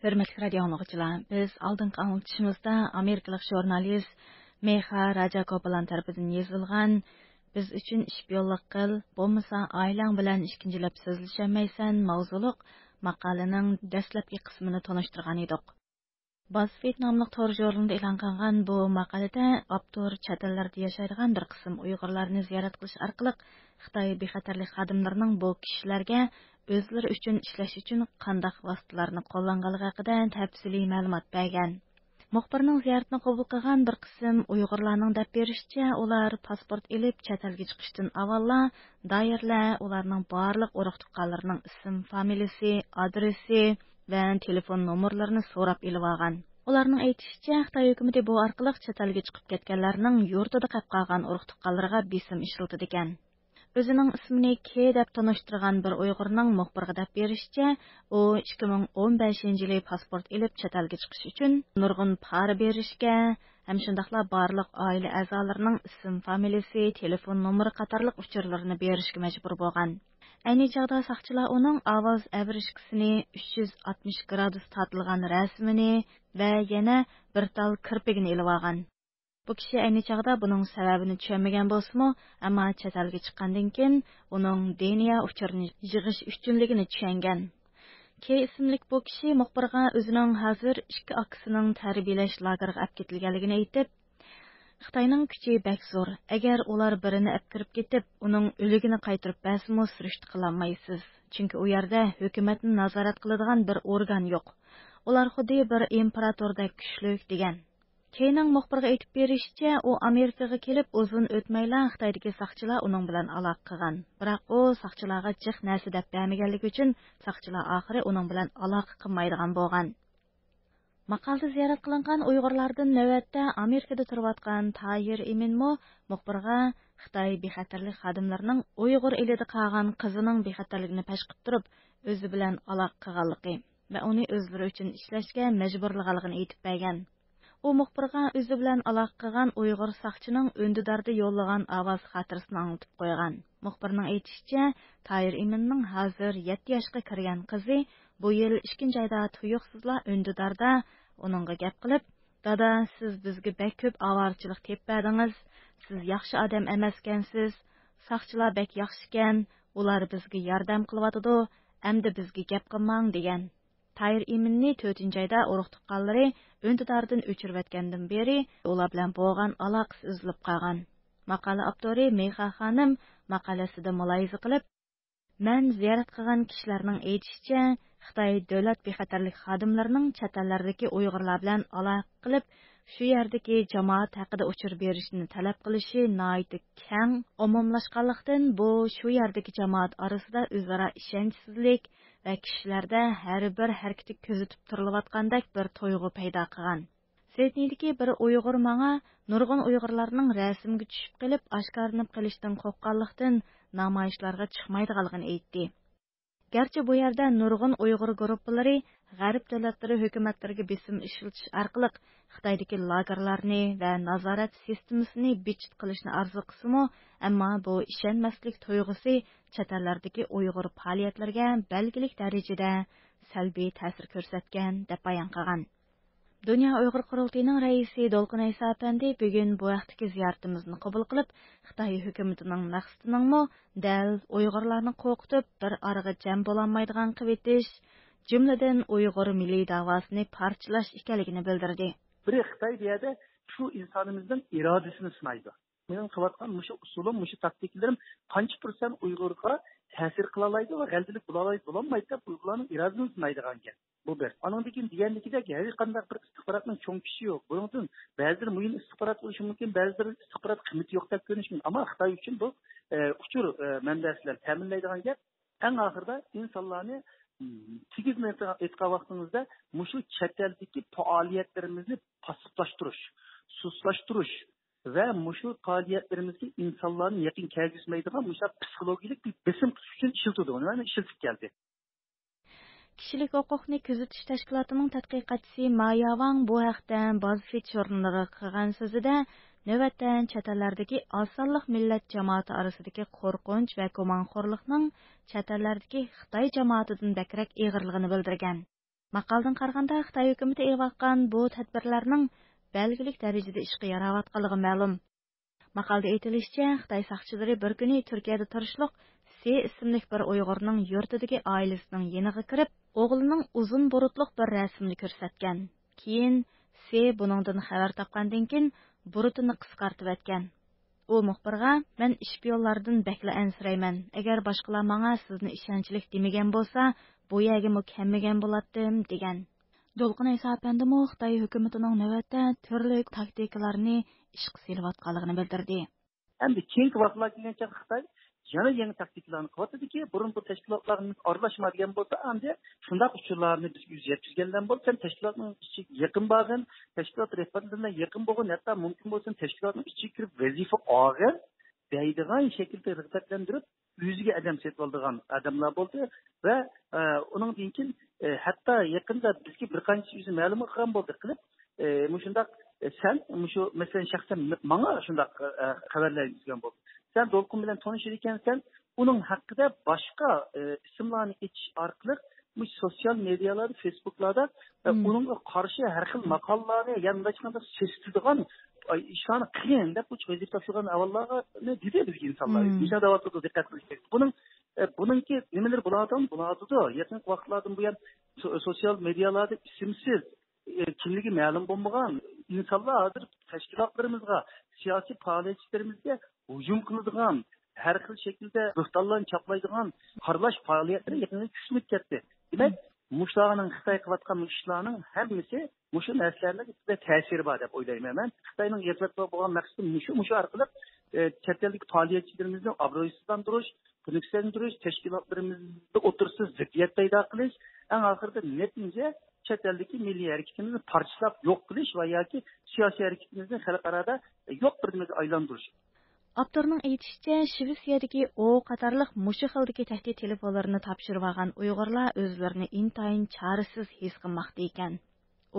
Hürmetli radio anlıqçılar, biz aldınqı anlatışımızda Amerikalik jurnalist Meha Rajagopal bilan tarafidan yazılgan "Biz üçün işbiyonlik qil, bo'lmasa ailang bilan ikkinchilab so'zlashamaysan" mavzuliq maqolaning dastlabki qismini tanishtirgan edik. BuzzFeed nomli tor jurnalda e'lon qilingan bu maqolada avtor chet ellarda yashaydigan bir qism Uyg'urlarni ziyorat qilish orqali Xitoy bexatarlik xodimlarining bu kishilarga o'zlari uchun ishlash uchun qanday vositalarni qo'llanganligi haqida tafsiliy ma'lumot bergan. Muxbirning ziyoratini qabul qilgan bir qism Uyg'urlarning deb berishicha, ular pasport elib chet elga chiqishdan avvalla doirlar ularning barliq urug' tuqqanlarining ism, familiyasi, adresi va telefon nomerlarini so'rab elib olgan. Ularning aytishicha, Xitoy hukumati bu orqali chet elga chiqib ketganlarning yurtida qolib qolgan urug' tuqqanlarga besim ishlatadi ekan. Özünün ismini K deb tanıştırgan bir Uyg'urning muxbirga deb berishicha, u 2015 pasport elib chet elga chiqish uchun nurg'un pora berishga, ham shundaqla barliq oila a'zolarining ism, familiyasi, telefon nomeri qatorliq uchurlarini berishga majbur bo'lgan. Ayni chog'da saqchilar uning ovoz avrishkisini 360 gradus tortilgan rasmini va yana bir tal kirpigini elib olgan. Bu kishi ayni chog'da buning sababini tushunmagan bo'lsa-mu, ammo chet elga chiqqandan keyin uning DNA uchurini yig'ish uchunligini tushungan. Key ismli bu kishi muxbirga o'zining hozir ikki akasining tarbiyalash lageriga olib ketilganligini aytib, Xitoyning kuchi bak zo'r. Agar ular birini olib kirib ketib, uning o'ligini qaytarib bersa-mu, surishti qilolmaysiz. Chunki u yerda hukumatni nazorat qiladigan bir organ yo'q. Ular xuddi bir imperatorda kuchli degan. Keyning muxbirga aytib berishicha, u Amerikaga kelib, uzun o'tmayla Xitoydagi saqchilar uning bilan aloqa qilgan. Biroq u saqchilarga jiq narsa deb bermaganligi uchun saqchilar oxiri uning bilan aloqa qilmaydigan bo'lgan. Maqolada ziyorat qilingan Uyg'urlardan navbatda Amerikada turayotgan Tahir Iminmo muxbirga Xitoy bexatarlik xodimlarining Uyg'ur elida qolgan qizining bexatarligini pash qilib turib, o'zi bilan aloqa qilganligi va uni o'zlari uchun ishlashga majburlaganligini aytib bergan. U muxbirga o'zi bilan aloqa qilgan Uyg'ur saqchining o'ndidarda yo'llagan ovoz xotirasini anlatib qo'ygan. Muxbirning aytishicha, Tahir Iminning hozir 7 yoshga kirgan qizi bu yil 2 oyda tuyuqsizla o'ndidarda uningga gap qilib, "Dada, siz bizga bek ko'p avorchilik tep berdingiz. Siz yaxshi odam emaskansiz. Saqchilar bek yaxshikan, ular bizga yordam qilyotidi, endi bizga gap qilmang" degan. Tahir Iminni 4 oyda urug' tuqqanlari o'ndidardan o'chirayotgandan beri ular bilan bo'lgan aloqasi uzilib qolgan. Maqola avtori Meha xonim maqolasida muloyiza qilib, "Men ziyorat qilgan kishilarning aytishicha, Xitoy davlat bexatarlik xodimlarining chet ellardagi Uyg'urlar bilan aloqa qilib, shu yerdagi jamoat haqida uchur berishni talab qilishi nihoyat keng umumlashganlikdan bu shu yerdagi jamoat orasida o'zaro ishonchsizlik va kishilarda har bir harakati kuzatib turilayotgandek bir tuyg'u paydo qilgan. Sidneydagi bir Uyg'ur menga nurg'un Uyg'urlarning rasmga tushib qilib, oshkorlanib qilishdan qo'rqqanlikdan namoyishlarga chiqmaydiganligini aytdi. Garchi bu yerda nurg'un Uyg'ur guruhlari g'arb davlatlari hukumatlariga besim ishlatish orqali Xitoydagi lagerlarni va nazorat sistemasini bechit qilishni orzu qilsa-mu, ammo bu ishonmaslik tuyg'usi chet ellardagi Uyg'ur faoliyatlariga belgilik darajada salbiy ta'sir ko'rsatgan deb bayon qilgan. Dünya Uyghur Qurultayının raisi Dolqun Aysa apandi bugun bu vaqtdagi ziyoratimizni qabul qilib, Xitoy hukumatining maqsadiningmi dal Uyg'urlarni qo'rqitib, bir araga jam bo'lolmaydigan qilib jumladan Uyg'ur milliy davosini parchalash ekanligini bildirdi. Bir Xitoy deyada shu insonimizning irodasini sinaydi. Mening qilayotgan mushu usulim, mushu taktiklarim qancha % Uyg'urga ta'sir qila oladi va g'aldilik bo'lolmaydi deb Uyg'urlarning irodasini sinaydigan ekan. Bu bir. Anandaki diyendikideki her qanday bir istihbaratning cho'ng kishi yo'q. Bunun uchun ba'zilar muhim istihbarat bo'lishi mumkin, ba'zilar istihbarat qiymati yo'q deb ko'rinishi mumkin. Ammo Xitoy uchun bu uchur manbasilar ta'minlaydigan gap. Eng oxirida insonlarni tegiz aytgan vaqtingizda mushu chet eldagi faoliyatlarimizni passivlashtirish, suslashtirish va mushu faoliyatlarimizga insonlarni yaqin kelgizmaydigan mushu psixologik bir besim uchun ishlatadi. Uni ishlatib keldi. Kishilik huquqni kuzatish tashkilotining tadqiqotchisi Maya Wang bu haqda BuzzFeed jurnaliga qilgan so'zida navbatdan chet ellardagi osonliq millat jamoati orasidagi qo'rqinch va gumonxo'rlikning chet ellardagi Xitoy jamoatidan bakrak eg'irligini bildirgan. Maqaldan qaraganda Xitoy hukumatı e'lon bu tadbirlarning belgilik darajada ishga yarayotganligi ma'lum. Maqalda aytilishicha, Xitoy saqchilari bir kuni Turkiyada turishliq Se ismli bir Uyg'urning yurtidagi oilasining yeniga kirib, o'g'lining uzun burutliq bir rasmini ko'rsatgan. Keyin Se buningdan xabar topgandan keyin burutini qisqartib etgan. U muxbirga, "Men ishpiyonlardan bakla ansirayman. Agar boshqalar menga sizni ishonchlik demagan bo'lsa, bu yerga mukammagan bo'lardim" degan. Dolqin Isa apandimi Xitoy hukumatining navbatda turli taktikalarni ishga solayotganligini bildirdi. Endi keyingi vaqtlar kelgancha Xitoy yana yangi taktikalarni qilyaptiki, burun bu tashkilotlarning aralashmagan bo'lsa, endi shunday uchurlarni bizga yuz yetkazgandan bo'lsa, tashkilotning ichiga yaqin bo'lgan, tashkilot rahbarlariga yaqin bo'lgan, hatto mumkin bo'lsa tashkilotning ichiga kirib vazifa olgan, deydigan shaklda rag'batlantirib, yuziga adam setib oldigan odamlar bo'ldi va uning keyin hatto yaqinda bizga bir qancha yuzi ma'lum qilgan bo'ldi qilib, shunday sen shu masalan shaxsan menga shunday xabarlar yozgan bo'ldi. Sen Dolqun bilan tanışır ekansan, uning haqida boshqa ismlarni ichish orqali bu sosyal medyalarda, Facebooklarda uningga qarshi har xil maqolalarni yandaşqanda sestirdigan ishlarni qiyin deb bu vazifa topshirgan avvallarga dedi bizga insonlar. Nima davatda diqqat qilish kerak. Buningki nimalar bo'ladi? Yaqin vaqtlardan buyon sosyal medyalarda isimsiz kimligi ma'lum bo'lmagan insonlar hozir tashkilotlarimizga, siyosiy faoliyatchilarimizga hujum qiladigan, har xil shaklda ruhtallarni chaplaydigan qarlash faoliyatlari yaqinda kuchlanib ketdi. Demak, mushlarning Xitoy qilayotgan ishlarning hammasi mushu narsalarga ta'siri bor deb o'ylayman men. Xitoyning yetakchi bo'lgan maqsadi mushu orqali chet eldagi faoliyatchilarimizni obro'sizlantirish, tunuksandirish, tashkilotlarimizni o'tirsiz ziddiyat paydo qilish, eng oxirida natija chet eldagi milliy harakatimizni parchalab yo'q qilish va yoki siyosiy harakatimizni xalqaro yo'q bir nimaga aylantirish. Avtorning aytishicha, Shvetsiyadagi o qatorliq mushu xildagi tahdid telefonlarini topshirib olgan Uyg'urlar o'zlarini intayin chorasiz his qilmoqda ekan.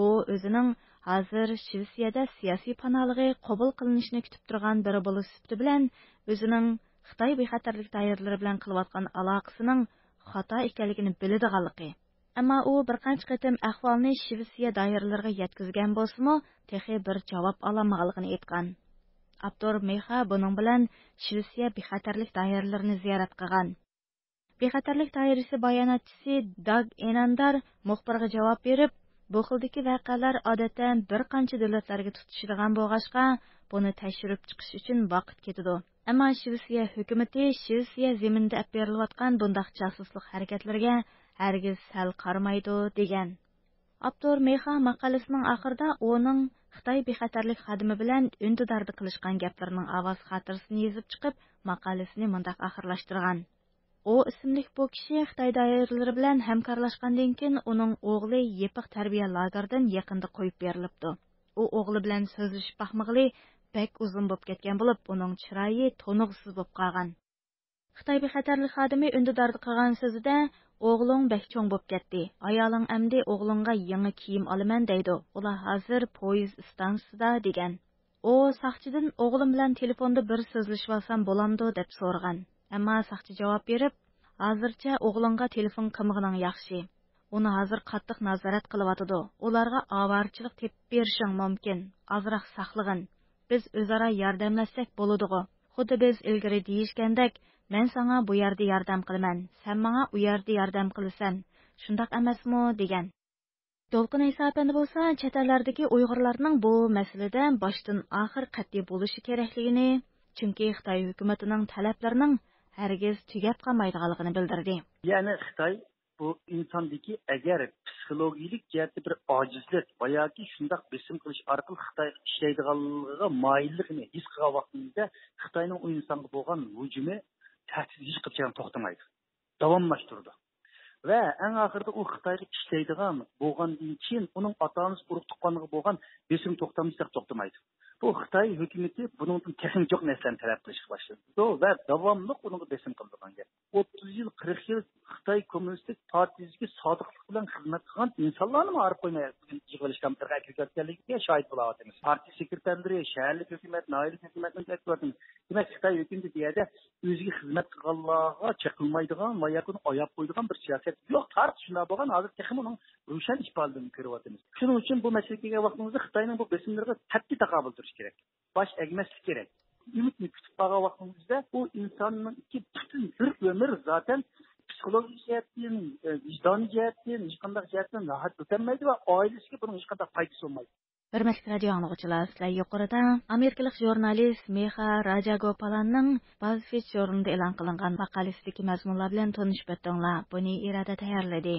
U o'zining hozir Shvetsiyada siyosiy panohligi qabul qilinishini kutib turgan biri bo'lish sifati bilan o'zining Xitoy bexatarlik doiralari bilan qilayotgan aloqasining xato ekanligini biladiganligi. Ammo u bir qancha qatim ahvolni Shvetsiya doiralariga yetkazgan bo'lsa-mu, texi bir javob olmaganligini aytgan. Avtor Meha buning bilan Shvetsiya bexatarlik doiralarini ziyorat qilgan. Bexatarlik doirasi bayonotchisi Dag Enandar muxbirga javob berib, bu xildagi voqealar odatda bir qancha davlatlarga tutishadigan bo'lg'achqa, buni tashirib chiqish uchun vaqt ketadi. Ammo Shvetsiya hukumati Shvetsiya zaminida olib berilayotgan bunday josuslik harakatlarga hargiz sal qaramaydi degan. Avtor Meha maqolasining oxirida uning Xitoy bexatarlik xodimi bilan undidarda qilishgan gaplarining ovoz xotirasini yozib chiqib, maqolasini mundaq oxirlashtirgan. O ismli bu kishi Xitoy doiralari bilan hamkorlashgandan keyin uning o'g'li yepiq tarbiya lageridan yaqinda qo'yib berilibdi. U o'g'li bilan so'zlashib baxmag'li bek uzun bo'lib ketgan bo'lib, uning chiroyi to'nig'siz bo'lib qolgan. Xitoy bexatarlik xodimi undidarda qilgan so'zida o'g'ling bek cho'ng bo'lib ketdi. Ayoling amdi o'g'lingga yangi kiyim olaman deydi. Ular hozir poyezd stansiyasida degan. O saqchidan o'g'lim bilan telefonda bir so'zlashib olsam bo'lamdi deb so'ragan. Ammo saqchi javob berib, hozircha o'g'lingga telefon qilmagining yaxshi. Uni hozir qattiq nazorat qilyotidi. Ularga avarchilik tepib berishing mumkin. Azroq saqlag'in. Biz o'zaro yordamlashsak bo'ladi-ku. Xuddi biz ilgari deyishgandek, men sana bu yerda yordam qilaman, sen menga u yerda yordam qilasan. Shundaq emasmi degan. Dolqin Isa apandi bo'lsa, chet ellardagi Uyg'urlarning bu masalada boshdan oxir qat'iy bo'lishi kerakligini, chunki Xitoy hukumatining talablarining hargiz tugab qolmaydiganligini bildirdi. Ya'ni Xitoy bu insondagi agar psixologik jihatda bir ojizlik va yoki shundoq besim qilish orqali Xitoy ishlaydiganligiga moyilligini his qilgan vaqtida Xitoyning u insonga bo'lgan hujumi tahdid hech qachon to'xtamaydi. Davomlashtirdi. Va eng oxirida u Xitoyga ishlaydigan bo'lgandan keyin uning ota-onasi urug' tuqqaniga bo'lgan besim to'xtamaydi. Bu bu Xitoy hukumati buningdan texnik yo'q narsalarni talab qilishga boshladi. Va davomli uning besim qilgan gap. 30 yil, 40 yil Xitoy Kommunistik Partiyasiga sodiqlik bilan xizmat qilgan insonlarni arib qo'ymay yig'ilishgan bir haqiqatligiga shohid bo'lyapmiz. Partiya sekretarlari, shaharlik hukumat, noyil hukumatning aytyapmiz. Demak, Xitoy hukumati deyada o'ziga xizmat qilganlarga chaqilmaydigan va yakun oyoq qo'ydigan bir siyosat yo'q. Tarix shunday bo'lgan, hozir texnik uning ro'shan ifodalarini ko'ryapmiz. Shuning uchun bu masalaga kelgan vaqtimizda Xitoyning bu besimlariga qat'iy taqobil turish kerak. Baş egmeslik kerak. Ümitni kutib qolgan vaqtimizda bu insonning butun bir umr zaten psixologik jihatdan, vijdoniy jihatdan, hech qanday jihatdan rahat o'tolmaydi va oilasiga buning hech qanday foydasi bo'lmaydi. Hürmetli radio anlıqçılar, sizler yuqorida Amerikalik jurnalist Meha Rajagopalanning BuzzFeed jurnalida e'lon qilingan maqolasidagi mazmunlar bilan tanishib o'tdinglar. Buni irada tayyorladi.